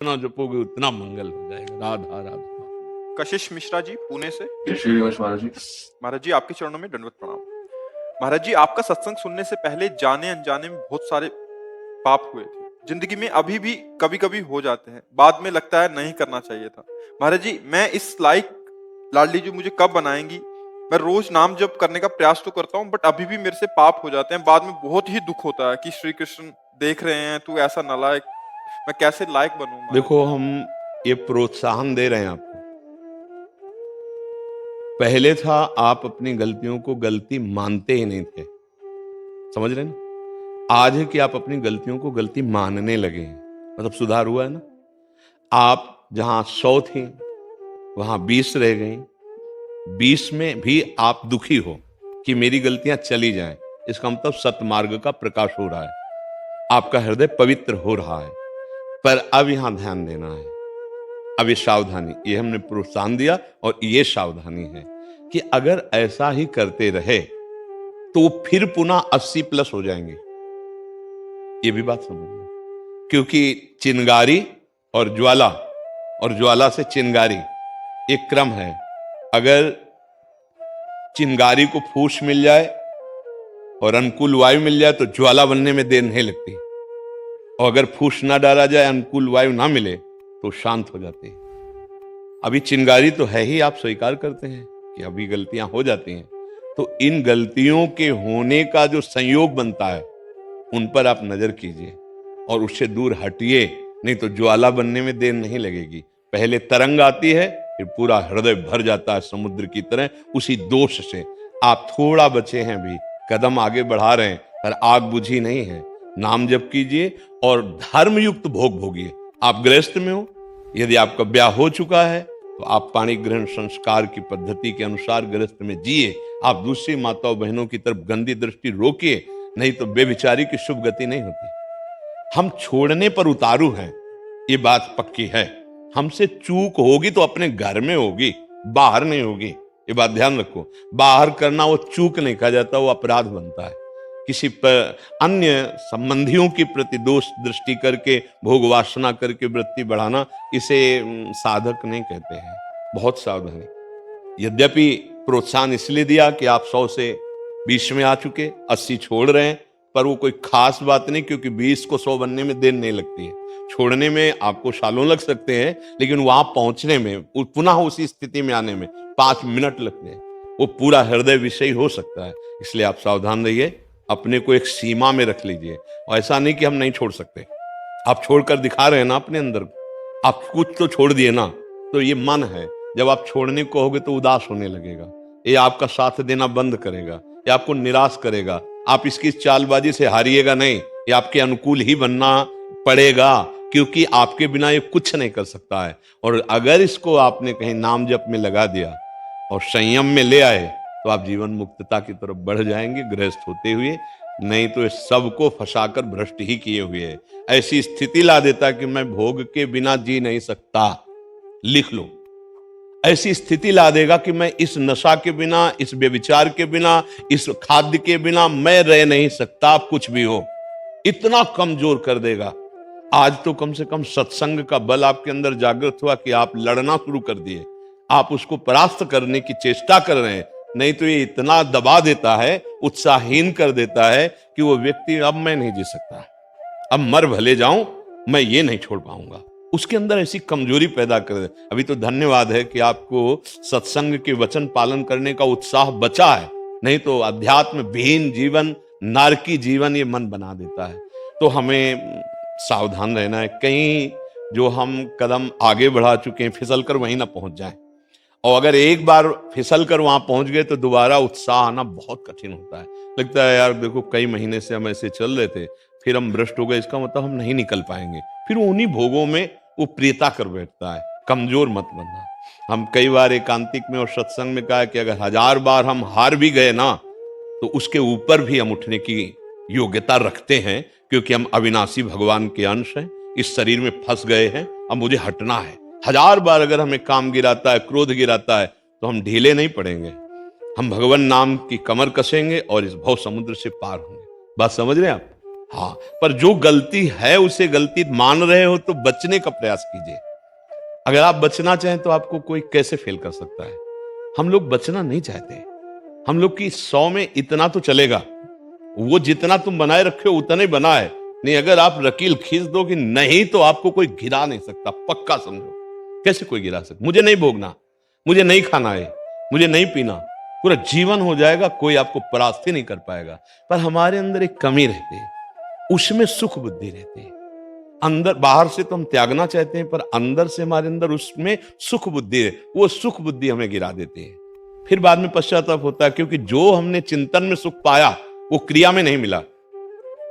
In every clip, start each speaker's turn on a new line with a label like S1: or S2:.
S1: जितना जपोगे उतना मंगल हो जाएगा। राधा राधा।
S2: कशिश मिश्रा जी पुणे से।
S3: जय श्री गणेश महाराज जी।
S2: महाराज जी आपके चरणों में दंडवत प्रणाम। महाराज जी आपका सत्संग सुनने से पहले जाने अनजाने में बहुत सारे पाप हुए थे, जिंदगी में अभी भी कभी कभी हो जाते हैं, बाद में लगता है नहीं करना चाहिए था। महाराज जी मैं इस लायक लाडली जी मुझे कब बनाएंगी? मैं रोज नाम जप करने का प्रयास तो करता हूँ, बट अभी भी मेरे से पाप हो जाते हैं, बाद में बहुत ही दुख होता है कि श्री कृष्ण देख रहे हैं, तू ऐसा नालायक, मैं कैसे लायक बनूं?
S1: देखो, हम ये प्रोत्साहन दे रहे हैं आपको। पहले था आप अपनी गलतियों को गलती मानते ही नहीं थे, समझ रहे ना। आज है कि आप अपनी गलतियों को गलती मानने लगे हैं, मतलब सुधार हुआ है ना। आप जहां 100 थे वहां 20 रह गई, 20 में भी आप दुखी हो कि मेरी गलतियां चली जाएं, इसका मतलब सतमार्ग का प्रकाश हो रहा है, आपका हृदय पवित्र हो रहा है। पर अब यहां ध्यान देना है, अब ये सावधानी, ये हमने प्रोत्साहन दिया और ये सावधानी है कि अगर ऐसा ही करते रहे तो फिर पुनः 80+ हो जाएंगे। ये भी बात समझना, क्योंकि चिंगारी और ज्वाला से चिंगारी एक क्रम है। अगर चिंगारी को फूस मिल जाए और अनुकूल वायु मिल जाए तो ज्वाला बनने में देर नहीं लगती, और अगर फूस ना डाला जाए, अनुकूल वायु ना मिले तो शांत हो जाती है। अभी चिंगारी तो है ही, आप स्वीकार करते हैं कि अभी गलतियां हो जाती हैं, तो इन गलतियों के होने का जो संयोग बनता है उन पर आप नजर कीजिए और उससे दूर हटिए, नहीं तो ज्वाला बनने में देर नहीं लगेगी। पहले तरंग आती है, फिर पूरा हृदय भर जाता है समुद्र की तरह। उसी दोष से आप थोड़ा बचे हैं, भी कदम आगे बढ़ा रहे हैं, पर आग बुझी नहीं है। नाम जप कीजिए और धर्मयुक्त भोग भोगिए। आप गृहस्थ में हो, यदि आपका ब्याह हो चुका है तो आप पाणी ग्रहण संस्कार की पद्धति के अनुसार गृहस्थ में जिए। आप दूसरी माताओं बहनों की तरफ गंदी दृष्टि रोकिए, नहीं तो बेविचारी की शुभ गति नहीं होती। हम छोड़ने पर उतारू हैं, ये बात पक्की है। हमसे चूक होगी तो अपने घर में होगी, बाहर नहीं होगी, ये बात ध्यान रखो। बाहर करना वो चूक नहीं कहा जाता, वो अपराध बनता है। किसी पर अन्य संबंधियों के प्रति दोष दृष्टि करके, भोग वासना करके वृत्ति बढ़ाना, इसे साधक नहीं कहते हैं। बहुत सावधानी। यद्यपि प्रोत्साहन इसलिए दिया कि आप 100 से 20 में आ चुके, 80 छोड़ रहे हैं, पर वो कोई खास बात नहीं, क्योंकि 20 को 100 बनने में देर नहीं लगती है। छोड़ने में आपको सालों लग सकते हैं, लेकिन वहां पहुंचने में, पुनः उसी स्थिति में आने में 5 मिनट लगते हैं। वो पूरा हृदय विषयी हो सकता है। इसलिए आप सावधान रहिए, अपने को एक सीमा में रख लीजिए। और ऐसा नहीं कि हम नहीं छोड़ सकते, आप छोड़कर दिखा रहे हैं ना अपने अंदर, आप कुछ तो छोड़ दिए ना। तो ये मन है, जब आप छोड़ने को कहोगे तो उदास होने लगेगा, ये आपका साथ देना बंद करेगा, ये आपको निराश करेगा। आप इसकी चालबाजी से हारिएगा नहीं, ये आपके अनुकूल ही बनना पड़ेगा, क्योंकि आपके बिना ये कुछ नहीं कर सकता है। और अगर इसको आपने कहीं नाम जप में लगा दिया और संयम में ले आए तो आप जीवन मुक्तता की तरफ बढ़ जाएंगे गृहस्थ होते हुए। नहीं तो सबको फंसाकर भ्रष्ट ही किए हुए है। ऐसी स्थिति ला देता कि मैं भोग के बिना जी नहीं सकता, लिख लो। ऐसी स्थिति ला देगा कि मैं इस नशा के बिना, इस व्यभिचार के बिना, इस खाद्य के बिना मैं रह नहीं सकता। आप कुछ भी हो, इतना कमजोर कर देगा। आज तो कम से कम सत्संग का बल आपके अंदर जागृत हुआ कि आप लड़ना शुरू कर दिए, आप उसको परास्त करने की चेष्टा कर रहे हैं। नहीं तो ये इतना दबा देता है, उत्साहहीन कर देता है कि वो व्यक्ति, अब मैं नहीं जी सकता, अब मर भले जाऊं, मैं ये नहीं छोड़ पाऊंगा। उसके अंदर ऐसी कमजोरी पैदा कर दे। अभी तो धन्यवाद है कि आपको सत्संग के वचन पालन करने का उत्साह बचा है, नहीं तो अध्यात्म विहीन जीवन, नारकी जीवन ये मन बना देता है। तो हमें सावधान रहना है, कहीं जो हम कदम आगे बढ़ा चुके हैं फिसल कर वहीं ना पहुंच जाएं। और अगर एक बार फिसल कर वहां पहुंच गए तो दोबारा उत्साह आना बहुत कठिन होता है। लगता है यार देखो, कई महीने से हम ऐसे चल रहे थे, फिर हम भ्रष्ट हो गए, इसका मतलब हम नहीं निकल पाएंगे। फिर उन्हीं भोगों में वो प्रियता कर बैठता है। कमजोर मत बनना। हम कई बार एकांतिक में और सत्संग में कहा कि अगर 1000 बार हम हार भी गए ना, तो उसके ऊपर भी हम उठने की योग्यता रखते हैं, क्योंकि हम अविनाशी भगवान के अंश हैं। इस शरीर में फंस गए हैं, अब मुझे हटना है। 1000 बार अगर हमें काम गिराता है, क्रोध गिराता है, तो हम ढीले नहीं पड़ेंगे। हम भगवान नाम की कमर कसेंगे और इस भव समुद्र से पार होंगे। बात समझ रहे हैं आप? हाँ, पर जो गलती है उसे गलती मान रहे हो तो बचने का प्रयास कीजिए। अगर आप बचना चाहें तो आपको कोई कैसे फेल कर सकता है? हम लोग बचना नहीं चाहते। हम लोग की 100 में इतना तो चलेगा, वो जितना तुम बनाए रखे हो उतना ही बना है। नहीं, अगर आप लकीर खींच दो कि नहीं तो आपको कोई गिरा नहीं सकता, पक्का समझो। कैसे कोई गिरा सकता? मुझे नहीं भोगना, मुझे नहीं खाना है, मुझे नहीं पीना, पूरा जीवन हो जाएगा, कोई आपको परास्त ही नहीं कर पाएगा। पर हमारे अंदर एक कमी रहती है, उसमें सुख बुद्धि रहती है। अंदर बाहर से तो हम त्यागना चाहते हैं, पर अंदर से हमारे अंदर उसमें सुख बुद्धि है, वो सुख बुद्धि हमें गिरा देती है। फिर बाद में पश्चाताप होता है, क्योंकि जो हमने चिंतन में सुख पाया वो क्रिया में नहीं मिला।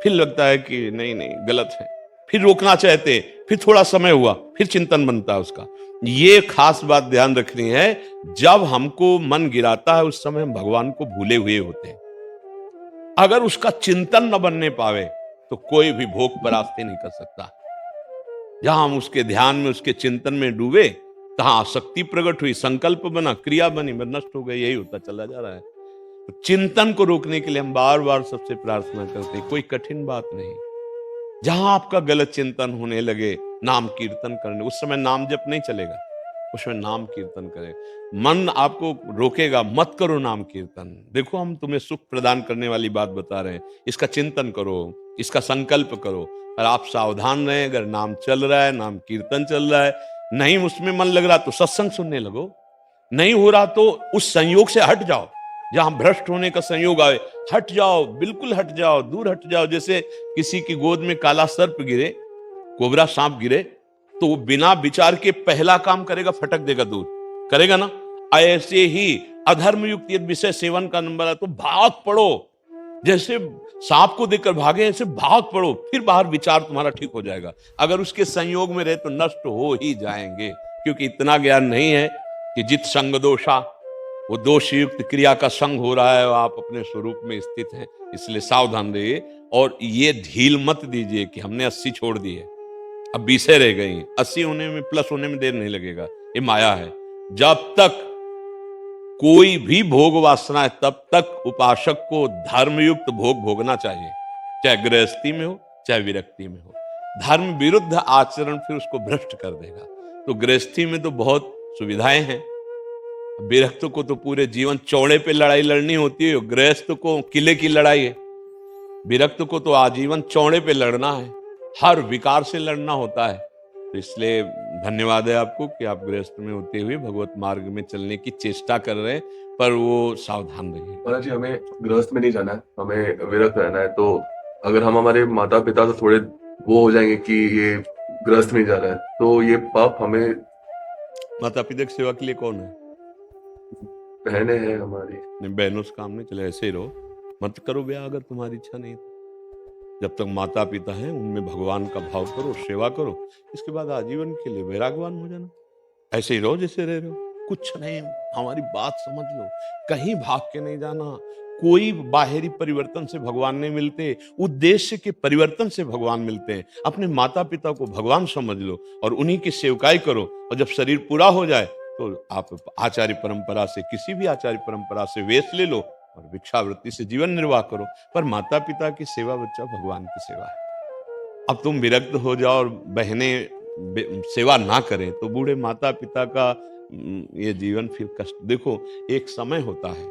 S1: फिर लगता है कि नहीं नहीं गलत है, फिर रोकना चाहते हैं, फिर थोड़ा समय हुआ, फिर चिंतन बनता है उसका। ये खास बात ध्यान रखनी है, जब हमको मन गिराता है उस समय हम भगवान को भूले हुए होते हैं। अगर उसका चिंतन न बनने पावे तो कोई भी भोग परास्ती नहीं कर सकता। जहां हम उसके ध्यान में, उसके चिंतन में डूबे, तहां आसक्ति प्रकट हुई, संकल्प बना, क्रिया बनी, मैं नष्ट हो गई, यही होता चला जा रहा है। तो चिंतन को रोकने के लिए हम बार बार सबसे प्रार्थना करते हैं, कोई कठिन बात नहीं। जहां आपका गलत चिंतन होने लगे, नाम कीर्तन करने, उस समय नाम जप नहीं चलेगा, उसमें नाम कीर्तन करें। मन आपको रोकेगा, मत करो नाम कीर्तन। देखो हम तुम्हें सुख प्रदान करने वाली बात बता रहे हैं, इसका चिंतन करो, इसका संकल्प करो। और आप सावधान रहें, अगर नाम चल रहा है, नाम कीर्तन चल रहा है, नहीं उसमें मन लग रहा तो सत्संग सुनने लगो, नहीं हो रहा तो उस संयोग से हट जाओ। जहां भ्रष्ट होने का संयोग आए, हट जाओ, बिल्कुल हट जाओ, दूर हट जाओ। जैसे किसी की गोद में काला सर्प गिरे, कोबरा सांप गिरे, तो वो बिना विचार के पहला काम करेगा, फटक देगा दूर, करेगा ना। ऐसे ही अधर्म युक्त यदि विषय सेवन का नंबर है तो भाग पड़ो, जैसे सांप को देखकर भागे ऐसे भाग पड़ो, फिर बाहर विचार तुम्हारा ठीक हो जाएगा। अगर उसके संयोग में रहे तो नष्ट हो ही जाएंगे, क्योंकि इतना ज्ञान नहीं है कि जित संग दोषा, वो दोष युक्त क्रिया का संग हो रहा है, आप अपने स्वरूप में स्थित हैं। इसलिए सावधान रहिए और ये ढील मत दीजिए कि हमने 80 छोड़ दी है, अब 20 रह गई। 80 होने में, प्लस होने में देर नहीं लगेगा, ये माया है। जब तक कोई भी भोग वासना है तब तक उपासक को धर्मयुक्त भोग भोगना चाहिए, चाहे गृहस्थी में हो चाहे विरक्ति में हो। धर्म विरुद्ध आचरण फिर उसको भ्रष्ट कर देगा। तो गृहस्थी में तो बहुत सुविधाएं हैं, विरक्त को तो पूरे जीवन चौड़े पे लड़ाई लड़नी होती है, गृहस्थ को किले की लड़ाई है। विरक्त को तो आजीवन चौड़े पे लड़ना है, हर विकार से लड़ना होता है। तो इसलिए धन्यवाद है आपको कि आप गृहस्थ में होते हुए भगवत मार्ग में चलने की चेष्टा कर रहे हैं, पर वो सावधान रहिए।
S3: महाराज जी, हमें गृहस्थ में नहीं जाना है, हमें विरक्त रहना है। तो अगर हम हमारे माता पिता से थोड़े वो हो जाएंगे कि ये गृहस्थ में जा रहा है, तो ये पाप हमें।
S1: माता पिता की सेवा के लिए कौन है?
S3: बहनें हैं हमारी।
S1: नहीं, बहनों से काम नहीं चले, ऐसे ही रहो, मत करो ब्याह अगर तुम्हारी इच्छा नहीं तो। जब तक माता पिता हैं उनमें भगवान का भाव करो, सेवा करो, इसके बाद आजीवन के लिए वैरागवान हो जाना। ऐसे ही रहो जैसे रह रहे हो, कुछ नहीं। हमारी बात समझ लो, कहीं भाग के नहीं जाना। कोई बाहरी परिवर्तन से भगवान नहीं मिलते, उद्देश्य के परिवर्तन से भगवान मिलते हैं। अपने माता पिता को भगवान समझ लो और उन्हीं की सेवकाई करो, और जब शरीर पूरा हो जाए तो आप आचार्य परंपरा से, किसी भी आचार्य परंपरा से वेश ले लो और भिक्षावृत्ति से जीवन निर्वाह करो। पर माता पिता की सेवा बच्चा भगवान की सेवा है। अब तुम विरक्त हो जाओ और बहनें सेवा ना करें तो बूढ़े माता पिता का ये जीवन फिर कष्ट। देखो, एक समय होता है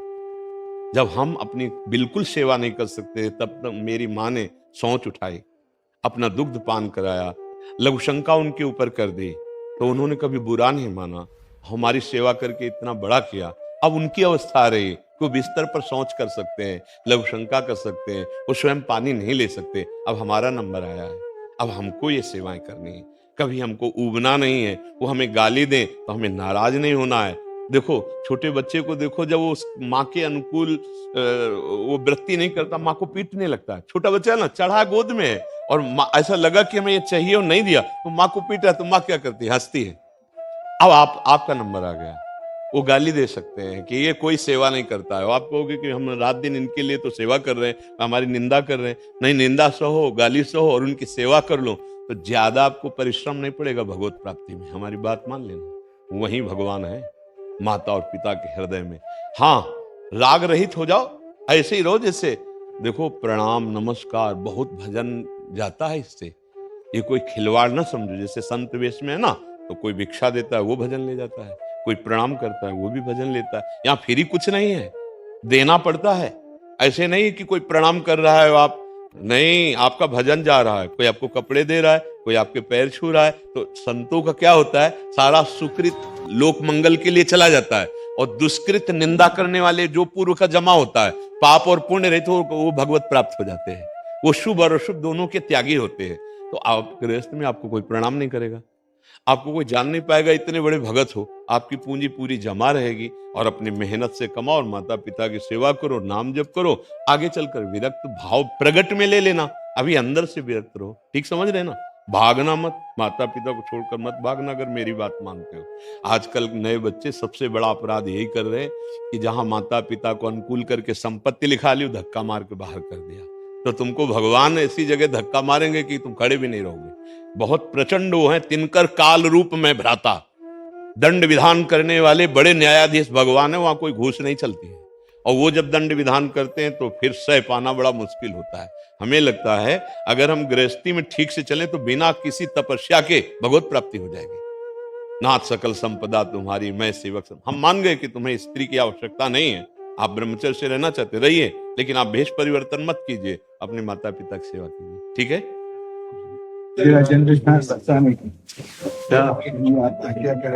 S1: जब हम अपनी बिल्कुल सेवा नहीं कर सकते, तब तक मेरी माँ ने सोच उठाई, अपना दुग्ध पान कराया, लघुशंका उनके ऊपर कर दी, तो उन्होंने कभी बुरा नहीं माना, हमारी सेवा करके इतना बड़ा किया। अब उनकी अवस्था आ रही, वो बिस्तर पर सोच कर सकते हैं, लघुशंका कर सकते हैं, वो स्वयं पानी नहीं ले सकते। अब हमारा नंबर आया है, अब हमको ये सेवाएं करनी है। कभी हमको उबना नहीं है, वो हमें गाली दें तो हमें नाराज नहीं होना है। देखो, छोटे बच्चे को देखो, जब वो माँ के अनुकूल वो वृत्ति नहीं करता, माँ को पीटने लगता है। छोटा बच्चा है ना, चढ़ा गोद में है और ऐसा लगा कि हमें ये चाहिए और नहीं दिया तो माँ को पीटा, तो माँ क्या करती है? हंसती है। अब आपका नंबर आ गया, वो गाली दे सकते हैं कि ये कोई सेवा नहीं करता है। आप कहोगे कि हम रात दिन इनके लिए तो सेवा कर रहे हैं, हमारी निंदा कर रहे हैं। नहीं, निंदा सहो, गाली सहो और उनकी सेवा कर लो, तो ज्यादा आपको परिश्रम नहीं पड़ेगा भगवत प्राप्ति में। हमारी बात मान लेना, वही भगवान है माता और पिता के हृदय में। हाँ, राग रहित हो जाओ, ऐसे ही रहो जैसे देखो, प्रणाम नमस्कार बहुत भजन जाता है इससे। ये कोई खिलवाड़ ना समझो। जैसे संत वेश में है ना, तो कोई भिक्षा देता है वो भजन ले जाता है, कोई प्रणाम करता है वो भी भजन लेता है। यहाँ फ्री कुछ नहीं है, देना पड़ता है। ऐसे नहीं कि कोई प्रणाम कर रहा है आप, नहीं, आपका भजन जा रहा है। कोई आपको कपड़े दे रहा है, कोई आपके पैर छू रहा है। तो संतों का क्या होता है, सारा सुकृत लोक मंगल के लिए चला जाता है, और दुष्कृत निंदा करने वाले जो पूर्व का जमा होता है, पाप और पुण्य रहित वो भगवत प्राप्त हो जाते हैं। वो शुभ और अशुभ दोनों के त्यागी होते हैं। तो आप गृहस्थ में आपको कोई प्रणाम नहीं करेगा, आपको कोई जान नहीं पाएगा, इतने बड़े भगत हो। आपकी पूंजी पूरी जमा रहेगी, और अपनी मेहनत से कमाओ और माता पिता की सेवा करो, नाम जप करो। आगे चलकर विरक्त भाव प्रगट में ले लेना, अभी अंदर से विरक्त रहो। ठीक समझ रहे ना? भागना मत, माता पिता को छोड़कर मत भागना, अगर मेरी बात मानते हो। आजकल नए बच्चे सबसे बड़ा अपराध यही कर रहे हैं कि जहां माता पिता को अनुकूल करके संपत्ति लिखा ली, धक्का मार के बाहर कर दिया, तो तुमको भगवान ऐसी जगह धक्का मारेंगे कि तुम खड़े भी नहीं रहोगे। बहुत प्रचंड वो हैं, तिनकर काल रूप में भ्राता, दंड विधान करने वाले बड़े न्यायाधीश भगवान है। वहां कोई घूस नहीं चलती है, और वो जब दंड विधान करते हैं तो फिर सह पाना बड़ा मुश्किल होता है। हमें लगता है अगर हम गृहस्थी में ठीक से चलें तो बिना किसी तपस्या के भगवत प्राप्ति हो जाएगी। नाथ सकल संपदा तुम्हारी, मैं सेवक। हम मान गए कि तुम्हें स्त्री की आवश्यकता नहीं है, आप ब्रह्मचर्य से रहना चाहते रहिए, लेकिन आप भेष परिवर्तन मत कीजिए, अपने माता पिता की सेवा कीजिए। ठीक है?
S4: जनरेशन बच्चा नहीं क्या